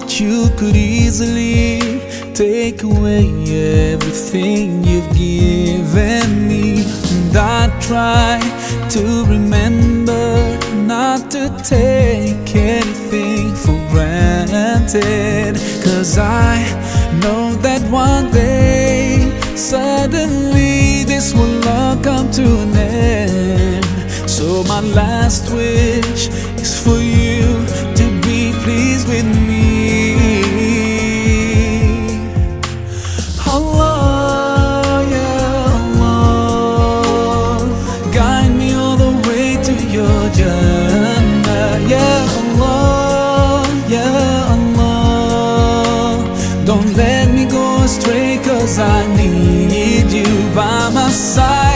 that you could easily take away everything you've given me. And I try to remember not to take anything for granted, 'cause I know that one day suddenly this will all come to an end. So my last wish is for you to be pleased with me. Allah, yeah Allah, guide me all the way to your Jannah. Yeah Allah, yeah Allah, don't let me go astray, 'cause I need you by my side.